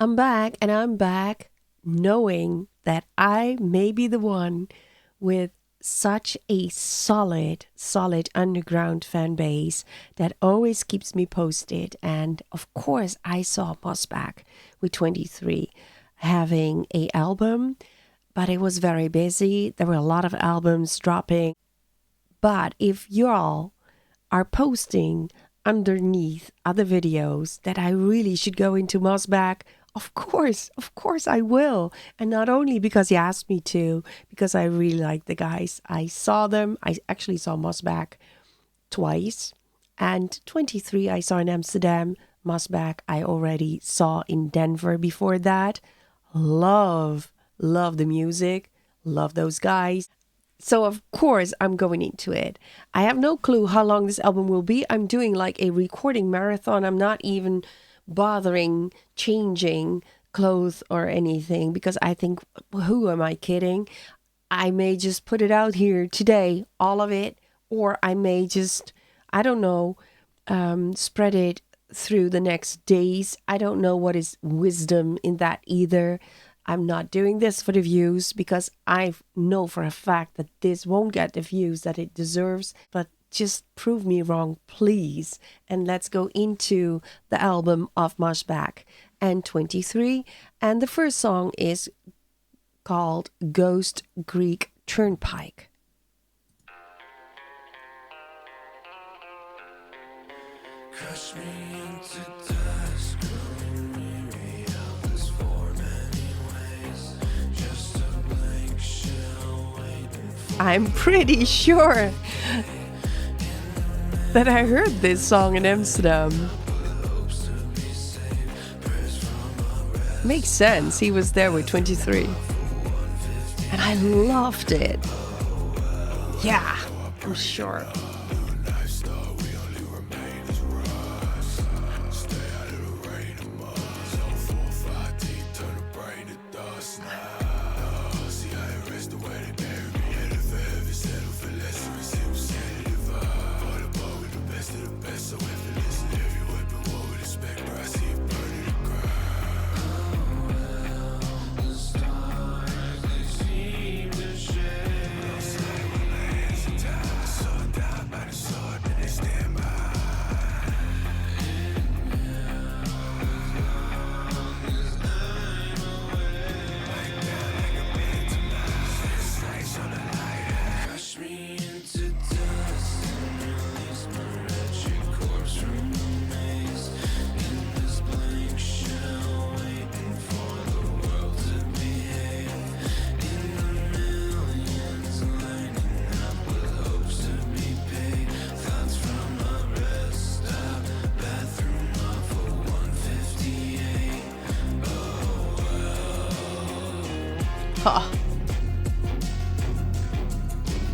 I'm back, and I'm back knowing that I may be the one with such a solid underground fan base that always keeps me posted. And of course, I saw Mossback with Twentythree having a album, but it was very busy. There were a lot of albums dropping. But if y'all are posting underneath other videos that I really should go into Mossback, of course I will. And not only because he asked me to, because I really like the guys. I saw them. I actually saw Mossback twice. And Twentythree I saw in Amsterdam. Mossback I already saw in Denver before that. Love the music. Love those guys. So of course I'm going into it. I have no clue how long this album will be. I'm doing like a recording marathon. I'm not even bothering changing clothes or anything because I think, who am I kidding? I may just put it out here today, all of it, or I may just, I don't know, spread it through the next days. I don't know what is wisdom in that either. I'm not doing this for the views because I know for a fact that this won't get the views that it deserves. But just prove me wrong, please. And let's go into the album of Mossback and Twentythree. And the first song is called Ghost Creek Turnpike. Crush me into dust. I'm pretty sure that I heard this song in Amsterdam. Makes sense. He was there with Twentythree. And I loved it. Yeah, I'm sure.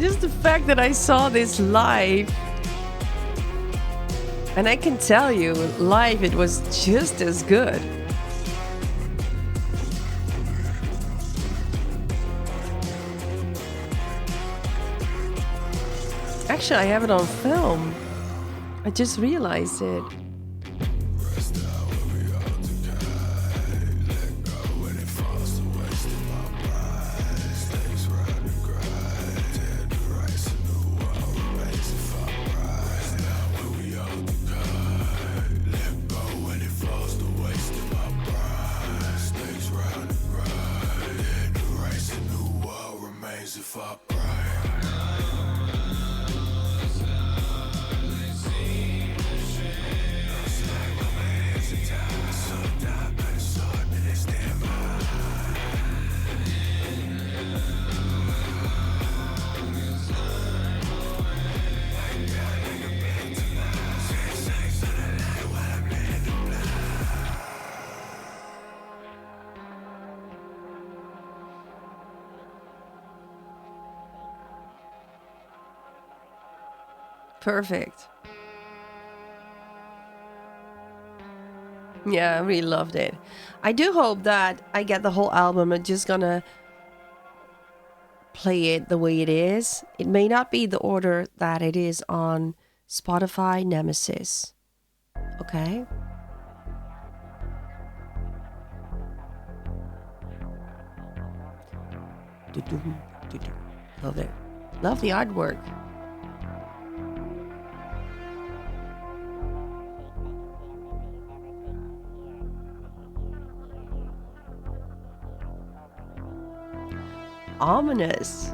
Just the fact that I saw this live, and I can tell you, live it was just as good. Actually, I have it on film. I just realized it. Perfect. Yeah, I really loved it. I do hope that I get the whole album. I'm just gonna play it the way it is. It may not be the order that it is on Spotify Nemesis. Okay? Du-dum, du-dum. Love it. Love the artwork. Ominous.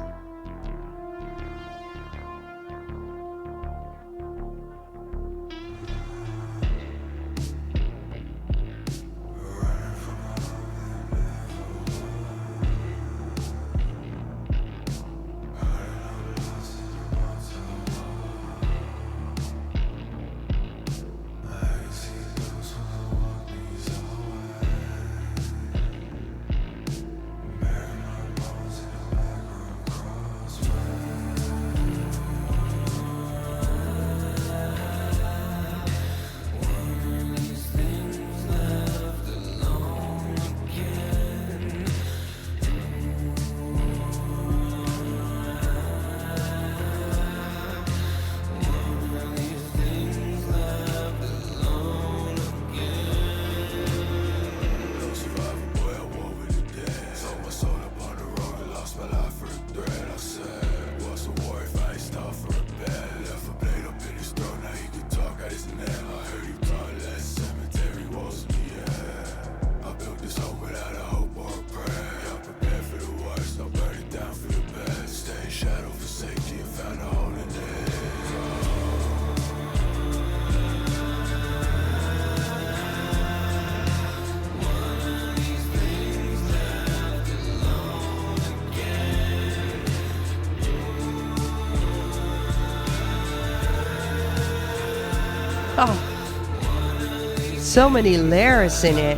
Oh, so many layers in it.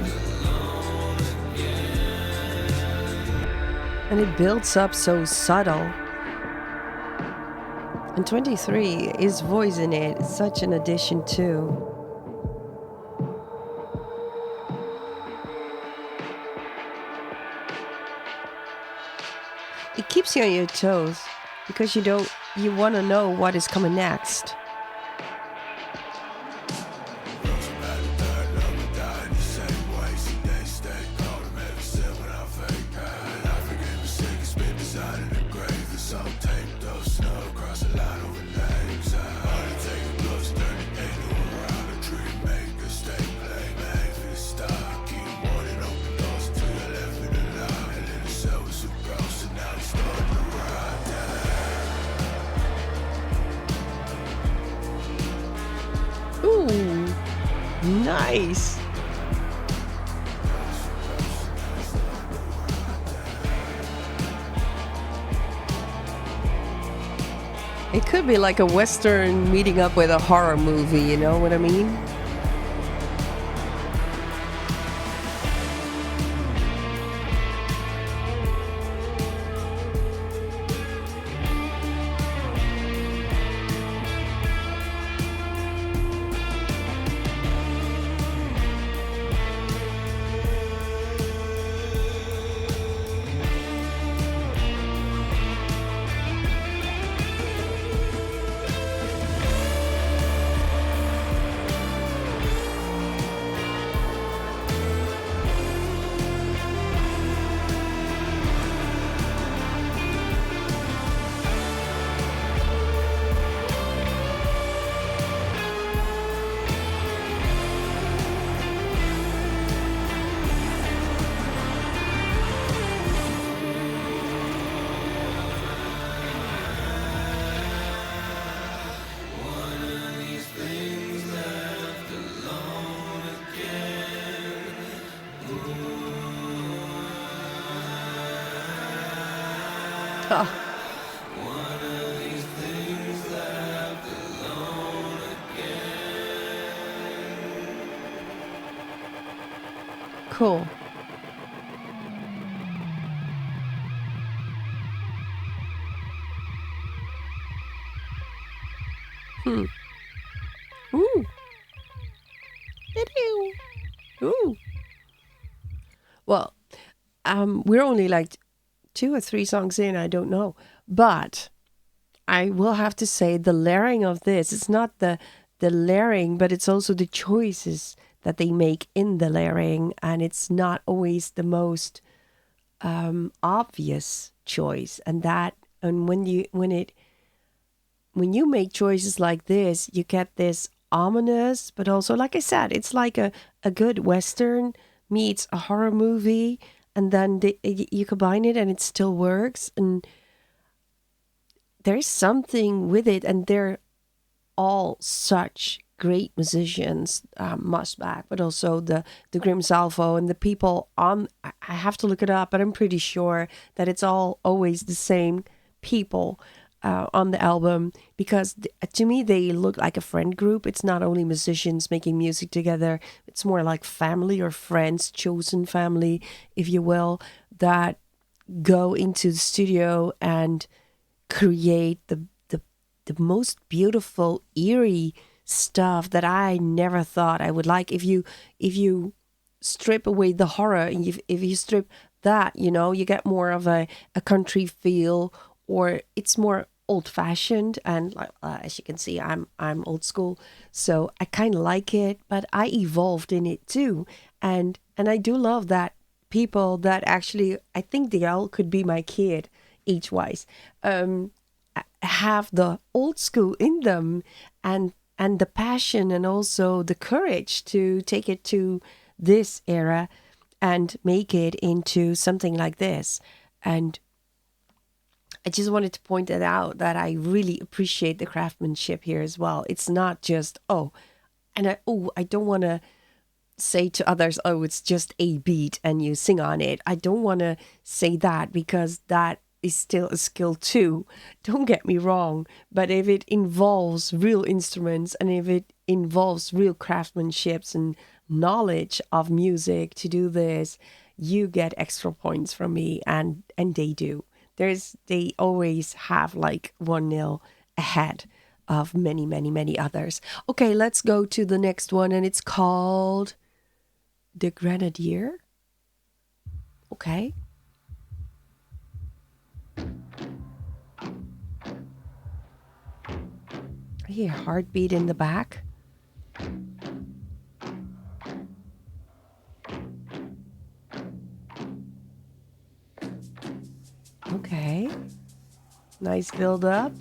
And it builds up so subtle. And 23, his voice in it is such an addition too. It keeps you on your toes because you want to know what is coming next. Nice. It could be like a Western meeting up with a horror movie, you know what I mean? Cool. Ooh. Ooh. Well, we're only like 2 or 3 songs in, I don't know. But I will have to say the layering of this, it's not the layering, but it's also the choices that they make in the layering. And it's not always the most obvious choice, and when you make choices like this, you get this ominous, but also, like I said, it's like a good Western meets a horror movie, and then you combine it and it still works. And there's something with it, and they're all such great musicians, Mossback, but also the Grim Salvo and the people on. I have to look it up, but I'm pretty sure that it's all always the same people on the album, because to me they look like a friend group. It's not only musicians making music together, it's more like family or friends, chosen family, if you will, that go into the studio and create the most beautiful, eerie stuff that I never thought I would like. If you strip away the horror, and if you strip that, you get more of a country feel, or it's more old fashioned. And as you can see, I'm old school, so I kind of like it, but I evolved in it too. And I do love that people that actually, I think they all could be my kid age wise, have the old school in them, and the passion, and also the courage to take it to this era and make it into something like this. And I just wanted to point that out, that I really appreciate the craftsmanship here as well. It's not just, I don't want to say to others, it's just a beat and you sing on it. I don't want to say that, because that is still a skill too. Don't get me wrong. But if it involves real instruments, and if it involves real craftsmanships and knowledge of music to do this, you get extra points from me, and they do. They always have like 1-0 ahead of many, many, many others. Okay, let's go to the next one, and it's called the Grenadier. Okay. I hear a heartbeat in the back. Okay. Nice build up.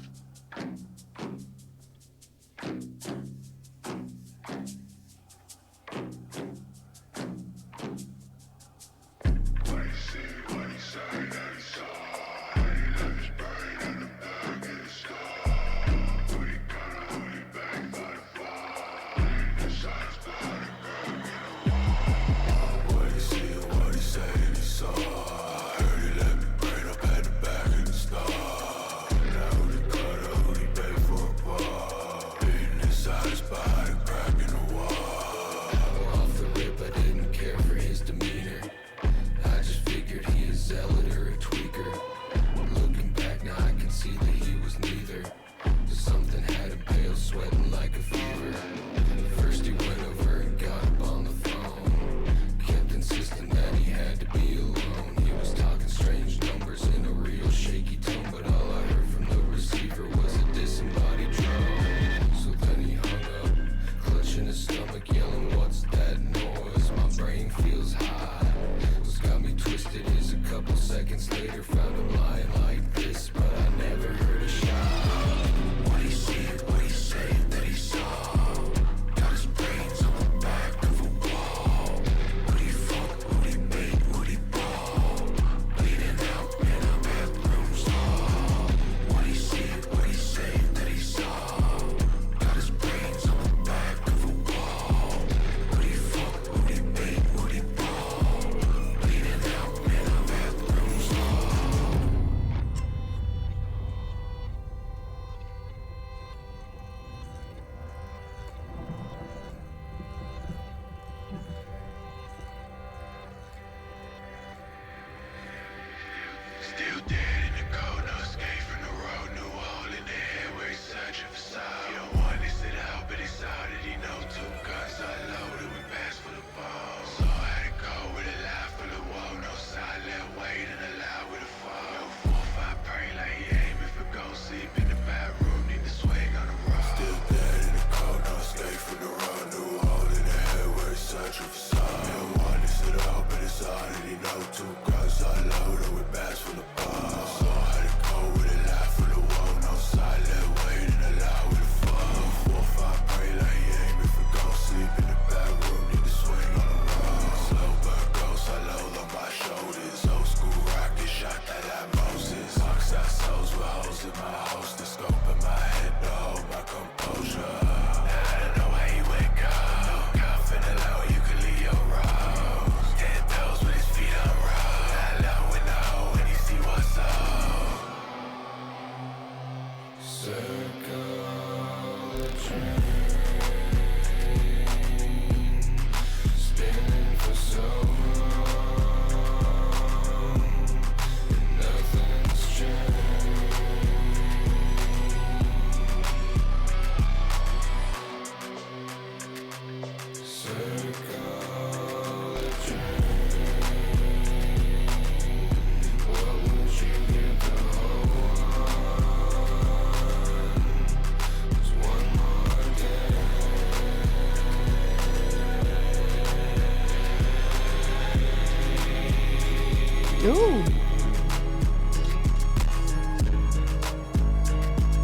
Ooh.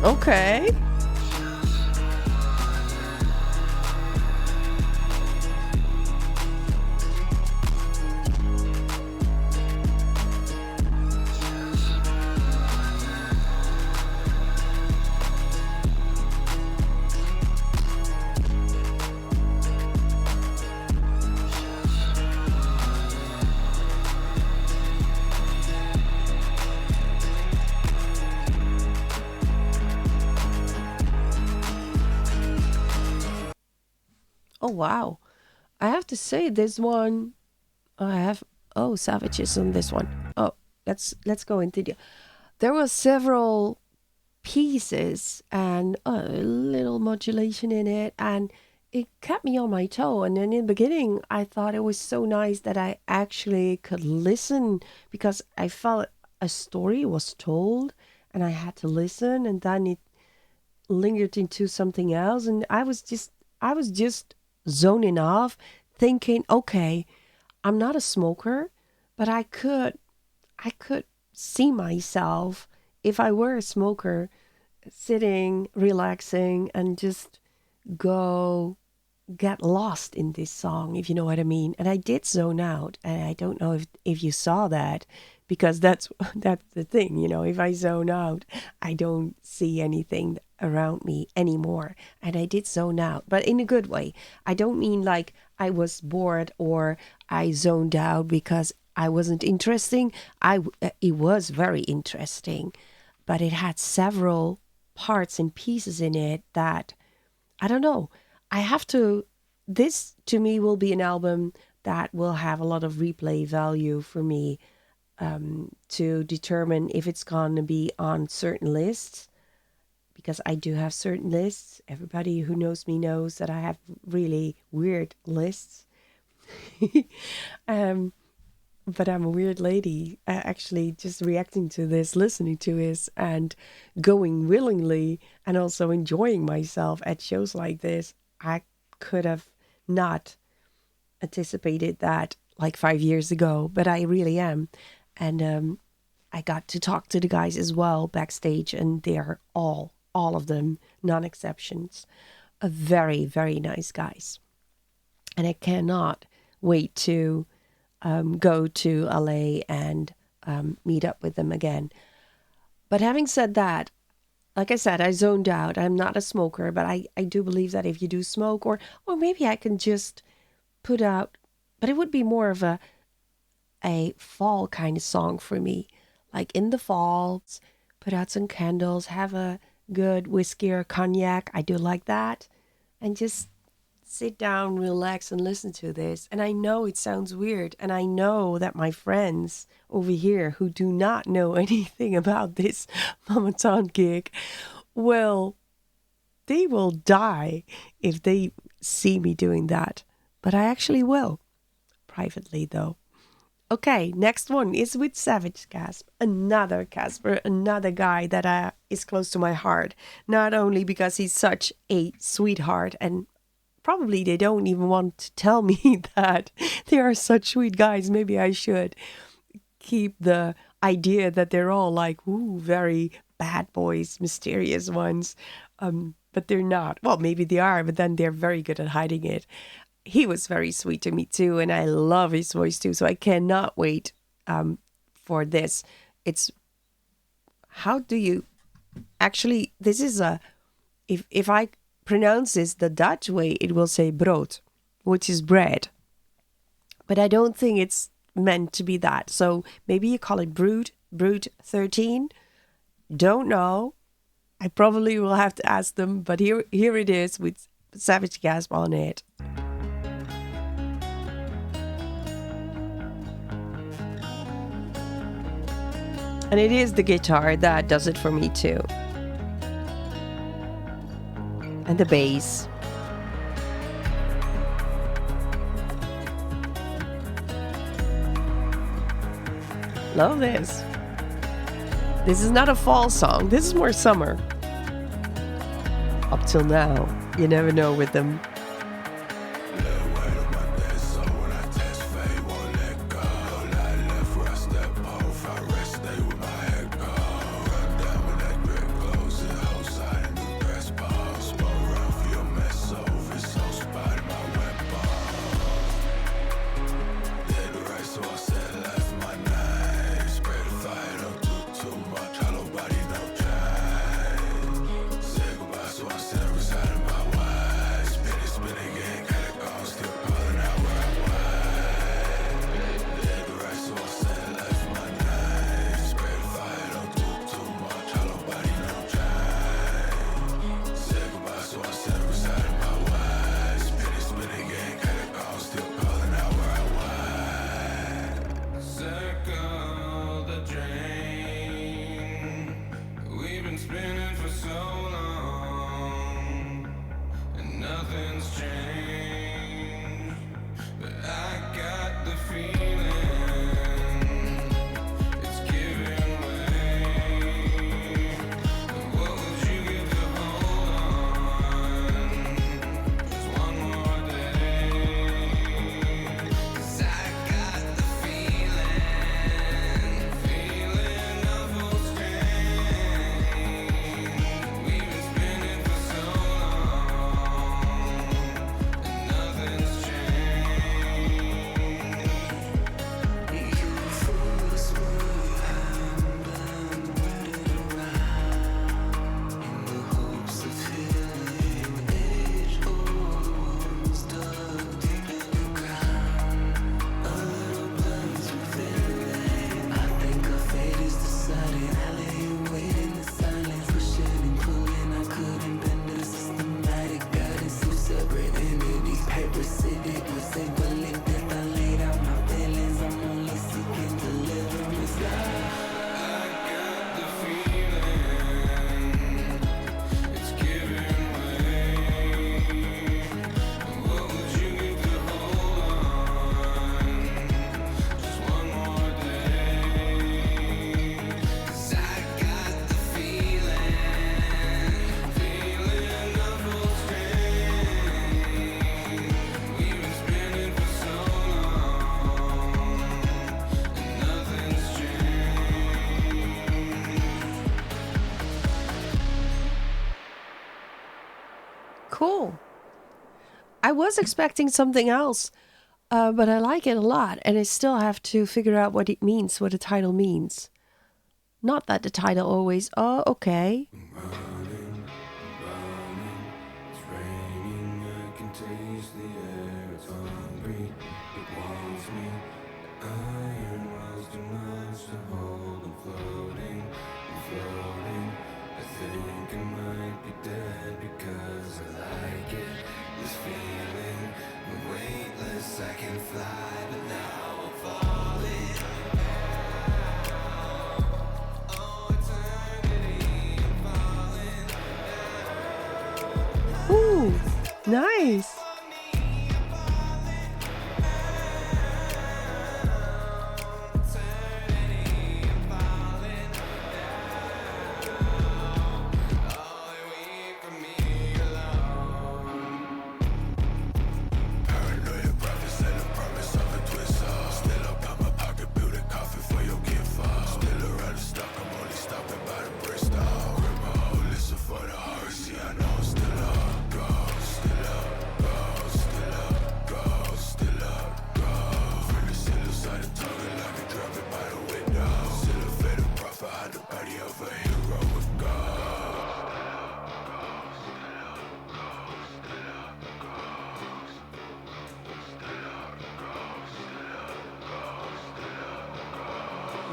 Okay. Oh wow. I have to say this one I have savages on this one. Oh, let's go into there were several pieces and a little modulation in it, and it kept me on my toe. And then in the beginning I thought it was so nice that I actually could listen, because I felt a story was told and I had to listen, and then it lingered into something else, and I was just zoning off, thinking, okay, I'm not a smoker, but I could see myself, if I were a smoker, sitting, relaxing, and just go get lost in this song, if you know what I mean. And I did zone out, and I don't know if you saw that, because that's the thing, if I zone out, I don't see anything around me anymore. And I did zone out, but in a good way. I don't mean like I was bored or I zoned out because I wasn't interesting. It was very interesting, but it had several parts and pieces in it that, I don't know. This to me will be an album that will have a lot of replay value for me, to determine if it's going to be on certain lists, because I do have certain lists. Everybody who knows me knows that I have really weird lists. But I'm a weird lady, actually just reacting to this, listening to this, and going willingly, and also enjoying myself at shows like this. I could have not anticipated that like 5 years ago, but I really am. And I got to talk to the guys as well backstage, and they're all of them, non-exceptions, very, very nice guys. And I cannot wait to go to LA and meet up with them again. But having said that, like I said, I zoned out. I'm not a smoker, but I do believe that if you do smoke, or maybe I can just put out, but it would be more of a fall kind of song for me. Like in the fall, put out some candles, have a good whiskey or cognac. I do like that. And just sit down, relax, and listen to this. And I know it sounds weird, and I know that my friends over here who do not know anything about this MommaTaunT gig, they will die if they see me doing that. But I actually will, privately though. Okay, next one is with Savage Gasp. Another Casper, another guy that is close to my heart. Not only because he's such a sweetheart, and probably they don't even want to tell me that they are such sweet guys. Maybe I should keep the idea that they're all like, ooh, very bad boys, mysterious ones. But they're not. Well, maybe they are, but then they're very good at hiding it. He was very sweet to me too, and I love his voice too. So I cannot wait for this. It's, how do you actually? This is if I pronounce this the Dutch way, it will say brood, which is bread. But I don't think it's meant to be that. So maybe you call it brood 13. Don't know. I probably will have to ask them. But here it is with Savage Gasp on it. And it is the guitar that does it for me too. And the bass. Love this. This is not a fall song. This is more summer. Up till now. You never know with them. circle the drain. We've been spinning for so long, and nothing's changed. But I got the feeling it's giving way. What would you give to hold on just one more day? 'Cause I got the feeling of full strength. We've been spinning for so long, and nothing's changed. You fools smooth hand and put it around in the hopes of healing age-old wounds dug deep in the ground. A little blood's revealing. I think our fate is decided. I lay you wait in the silence, pushing and pulling. I couldn't bend the systematic guidance. Two separate entities, parasitic. You say willing death. I laid out my feelings. I'm only seeking deliverance. I got the feeling it's giving way. What would you give to hold on just one more day? 'Cause I got the feeling of full strength. We've been spinning for so long, and nothing's changed. Cool. I was expecting something else, but I like it a lot, and I still have to figure out what it means, what the title means. Not that the title always, oh, okay. Running, it's raining, I can taste the air, it's hungry, it wants me. Iron was too much to hold, I'm floating. I think I might be dead because I like it, this feeling. I'm weightless, I can fly, but now I'm falling. Oh, eternity, I'm falling. Ooh, nice. Paranoia prophets and the promise of a twist off. Still up by my pocket, build a coffin for your gift off. Still around the stock, I'm only stopping by the Bristol. Grip my whole listen for the heart. See, I know I'm still up, go, still up, go, still up, go, still up, go. From the still side of target like a drop it by the window. Still a faded prophet, had the body of a hero with God.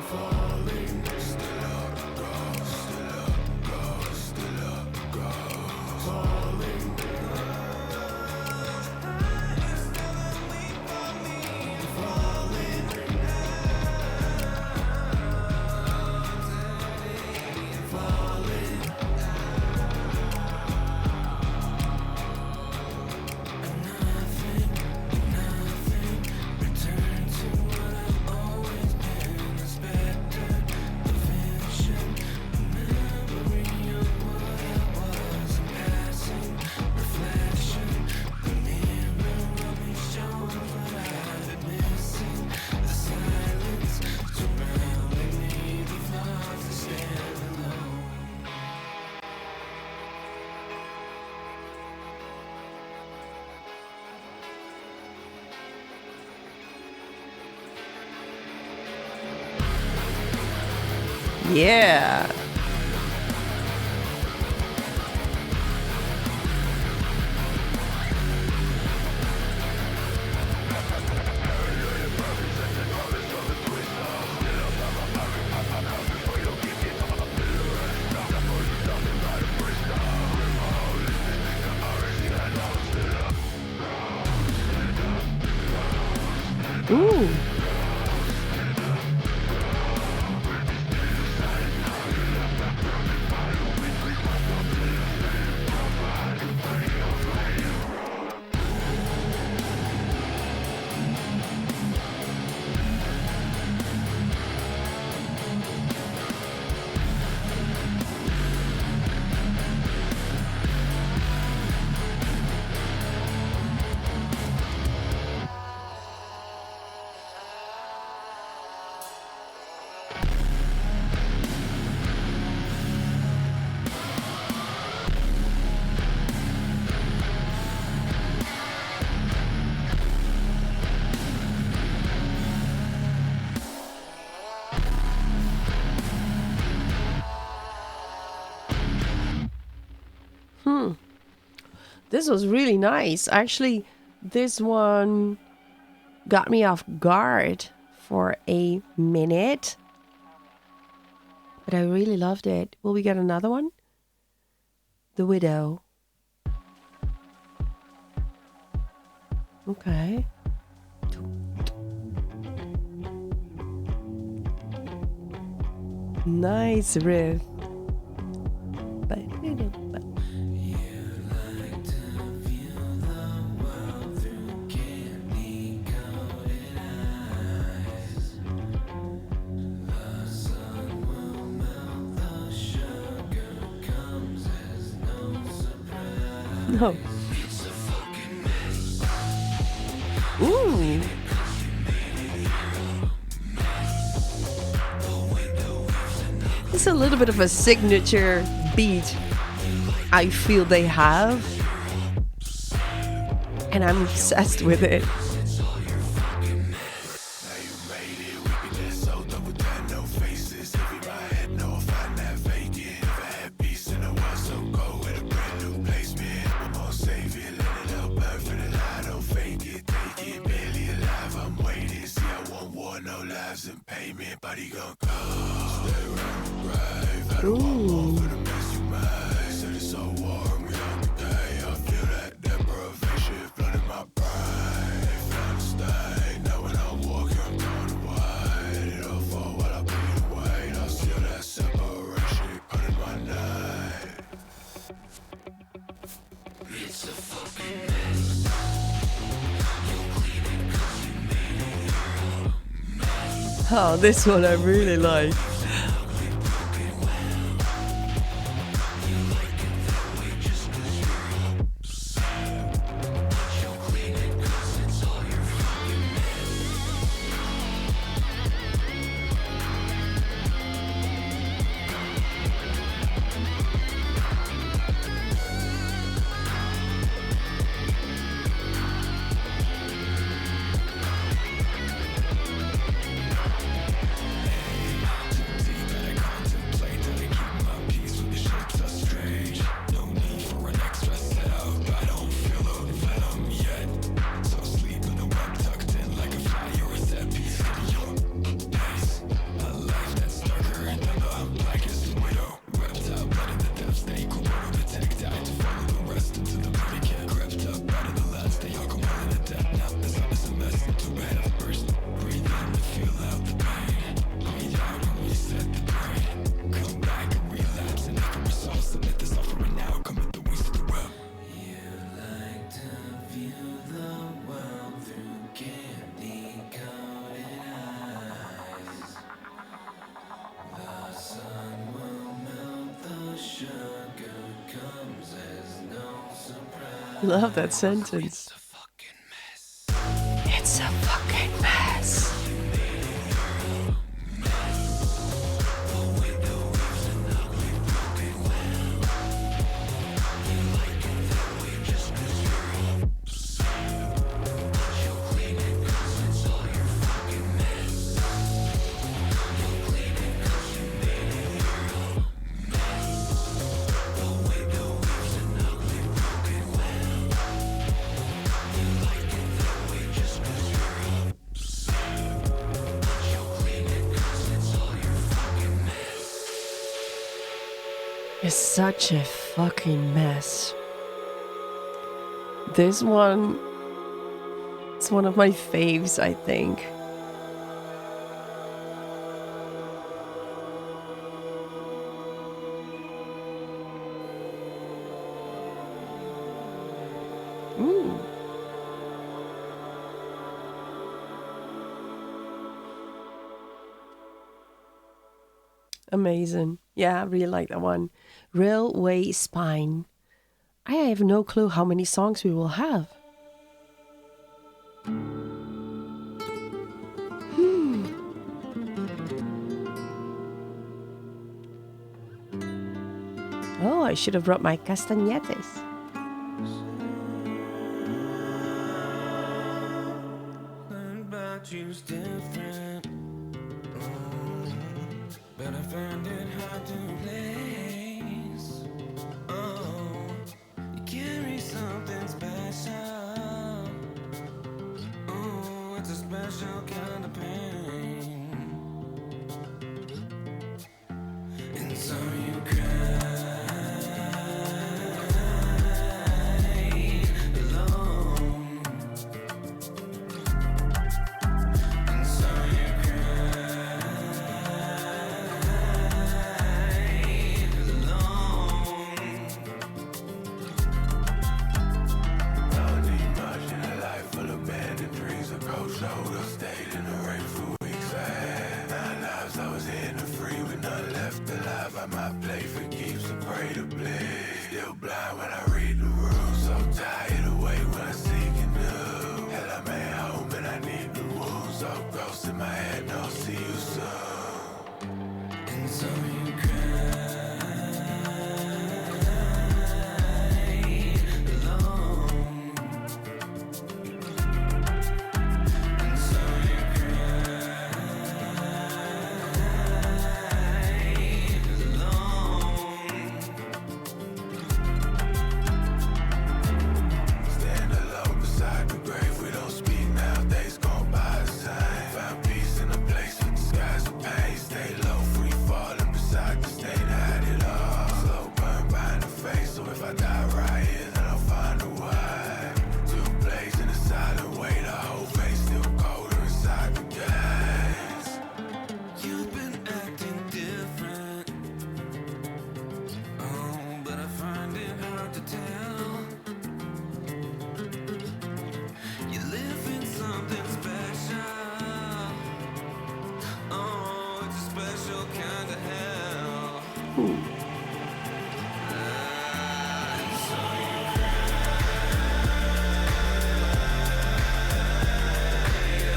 Falling, still up, go, still up, go, still up, go. Falling, return to what I've always been. It's better, the vision, a memory of what I was, a passing reflection. The mirror of me shows what I've been missing. The silence surrounding me, the thoughts that stand alone. Yeah. Ooh. This was really nice. Actually, this one got me off guard for a minute. But I really loved it. Will we get another one? The Widow. Okay. Nice riff. No. Ooh. It's a little bit of a signature beat I feel they have. And I'm obsessed with it. Ooh. Oh, this one I really like. Love that sentence. It's a fucking mess. It's such a fucking mess. This one is one of my faves, I think. Ooh. Amazing. Yeah, I really like that one. Railway Spine. I have no clue how many songs we will have. Oh, I should have brought my castañetes. But I found it hard to place. Oh, you carry some by my plate for keeps and pray to bleed. Still blind when I read the rules, so tired awake when I seek you new. Hell, I'm at home and I need the wounds, so gross in my head, no see you soon. And so you cry alone. And so you cry alone. Stand alone beside the grave, we don't speak now, days gone by the same. Find peace in a place with the skies of pain. Stay low, free falling beside the stain, hide it all. Slow burn behind the face, so if I die right here, then I'll find a way. Two blades in a silent way, the whole face still colder inside the gates. You've been acting different, oh, but I find it hard to tell. You live in something special, oh, it's a special kind of hell. And so you and so you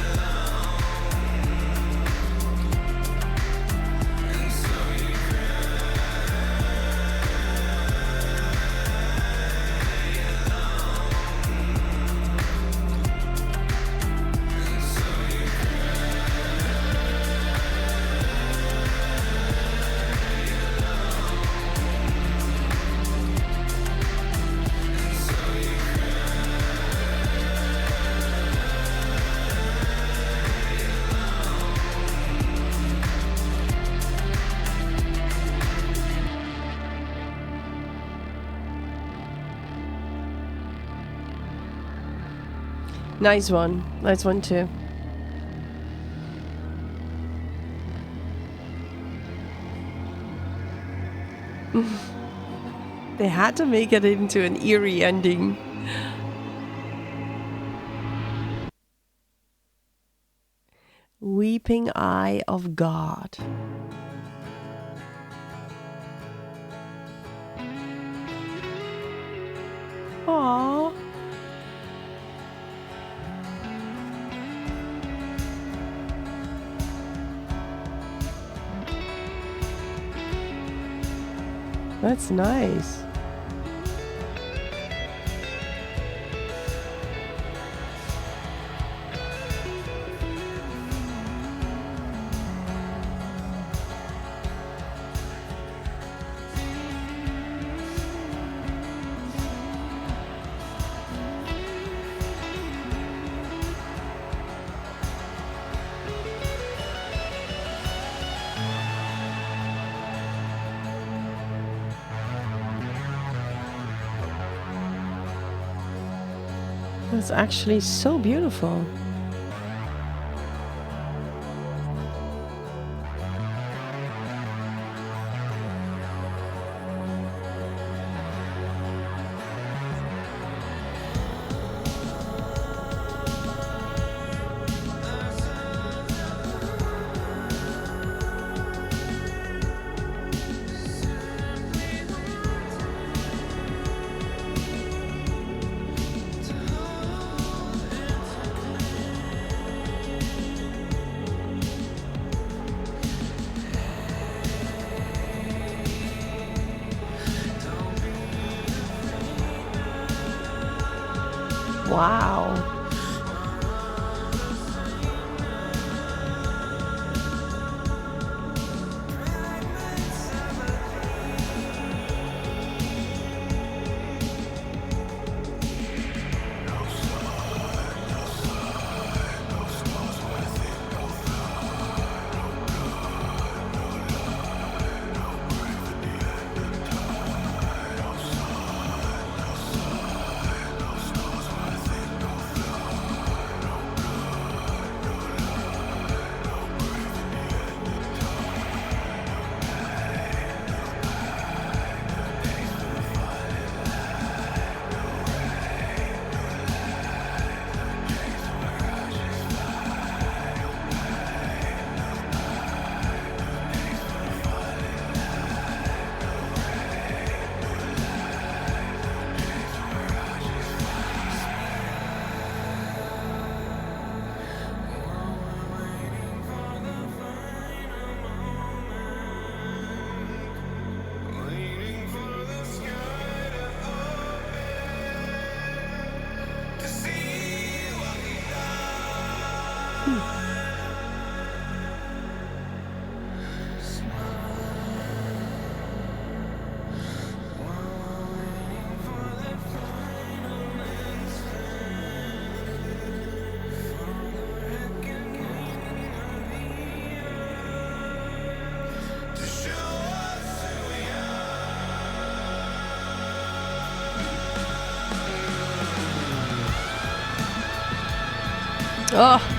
and so you and so you Nice one. Nice one too. They had to make it into an eerie ending. Weeping Eye of God. Aww. That's nice. That's actually so beautiful. Wow. Oh.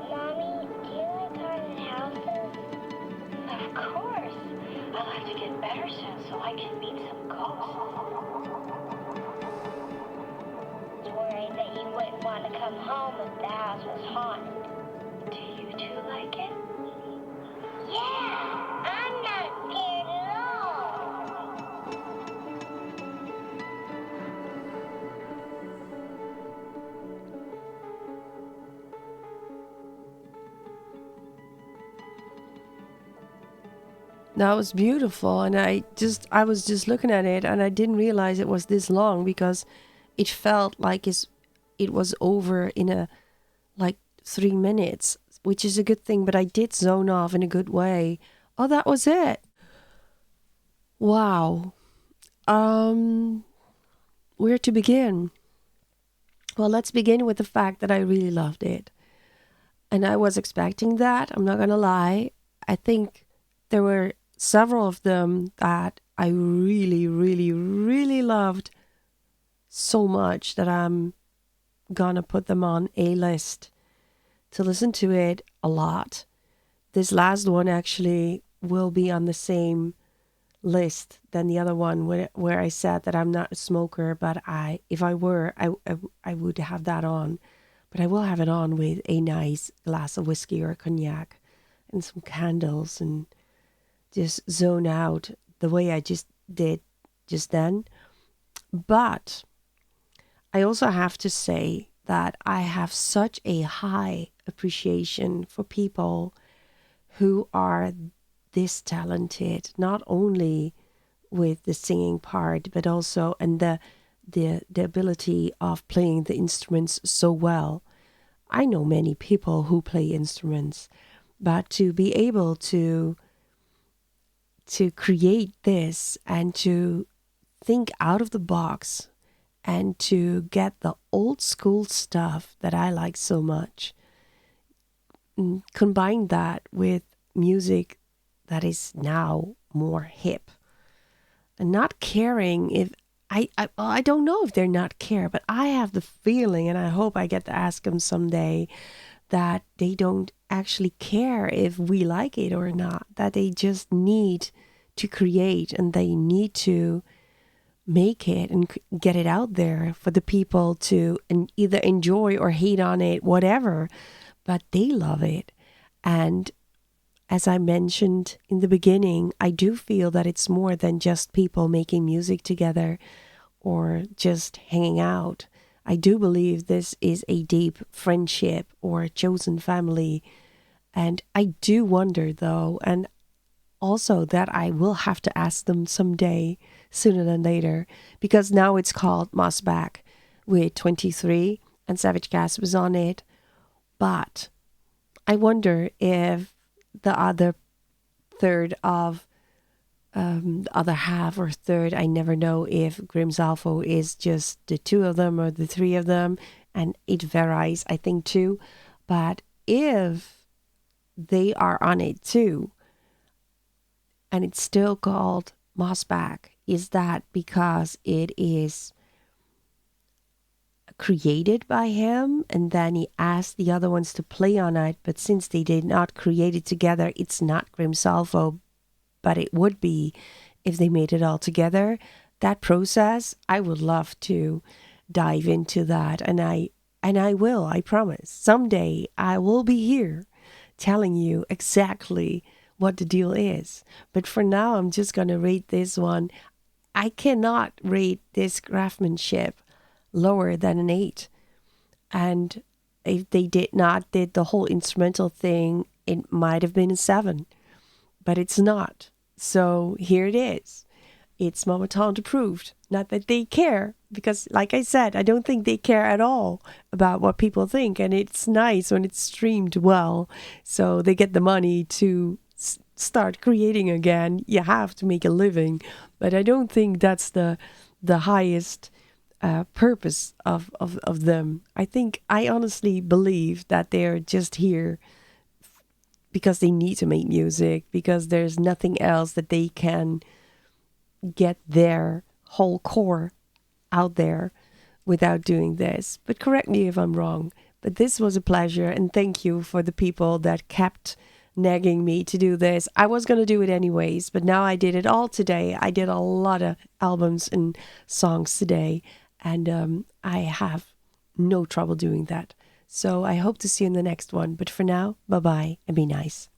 Mommy, do you like haunted houses? Of course. I'll have to get better soon so I can meet some ghosts. I was worried that you wouldn't want to come home if the house was haunted. Do you two like it? Yeah, I'm not scared at all. That was beautiful, and I was just looking at it, and I didn't realize it was this long because it felt like it was over in a like 3 minutes, which is a good thing. But I did zone off in a good way. Oh, that was it. Wow. Where to begin? Well, let's begin with the fact that I really loved it, and I was expecting that. I'm not gonna lie. I think there were several of them that I really, really, really loved so much that I'm gonna put them on a list to listen to it a lot. This last one actually will be on the same list than the other one where I said that I'm not a smoker, but if I were, I would have that on. But I will have it on with a nice glass of whiskey or cognac and some candles and just zone out the way I just did just then. But I also have to say that I have such a high appreciation for people who are this talented, not only with the singing part, but also and the ability of playing the instruments so well. I know many people who play instruments, but to be able to create this and to think out of the box and to get the old school stuff that I like so much, combine that with music that is now more hip and not caring if I don't know if they're not care, but I have the feeling, and I hope I get to ask them someday, that they don't actually care if we like it or not, that they just need to create, and they need to make it and get it out there for the people to either enjoy or hate on it, whatever, but they love it. And as I mentioned in the beginning, I do feel that it's more than just people making music together or just hanging out. I do believe this is a deep friendship or a chosen family. And I do wonder, though, and also that I will have to ask them someday, sooner than later, because now it's called Mossback with Twentythree, and Savage Gas was on it. But I wonder if the other third of the other half or third, I never know if Grimm's Alpha is just the two of them or the three of them, and it varies, I think, too. But if they are on it too, and it's still called Mossback, is that because it is created by him and then he asked the other ones to play on it, but since they did not create it together, it's not Grimsalvo, but it would be if they made it all together? That process, I would love to dive into that, and I will, I promise. Someday I will be here telling you exactly what the deal is. But for now, I'm just going to rate this one. I cannot rate this craftsmanship lower than an 8. And if they did the whole instrumental thing, it might have been a 7. But it's not. So here it is. It's MommaTaunT approved. Not that they care, because like I said, I don't think they care at all about what people think. And it's nice when it's streamed well. So they get the money to start creating again. You have to make a living. But I don't think that's the highest purpose of them. I honestly believe that they're just here because they need to make music, because there's nothing else that they can get their whole core out there without doing this. But correct me if I'm wrong. But this was a pleasure, and thank you for the people that kept nagging me to do this. I was going to do it anyways, but now I did it all today. I did a lot of albums and songs today, and I have no trouble doing that. So I hope to see you in the next one. But for now, bye-bye and be nice.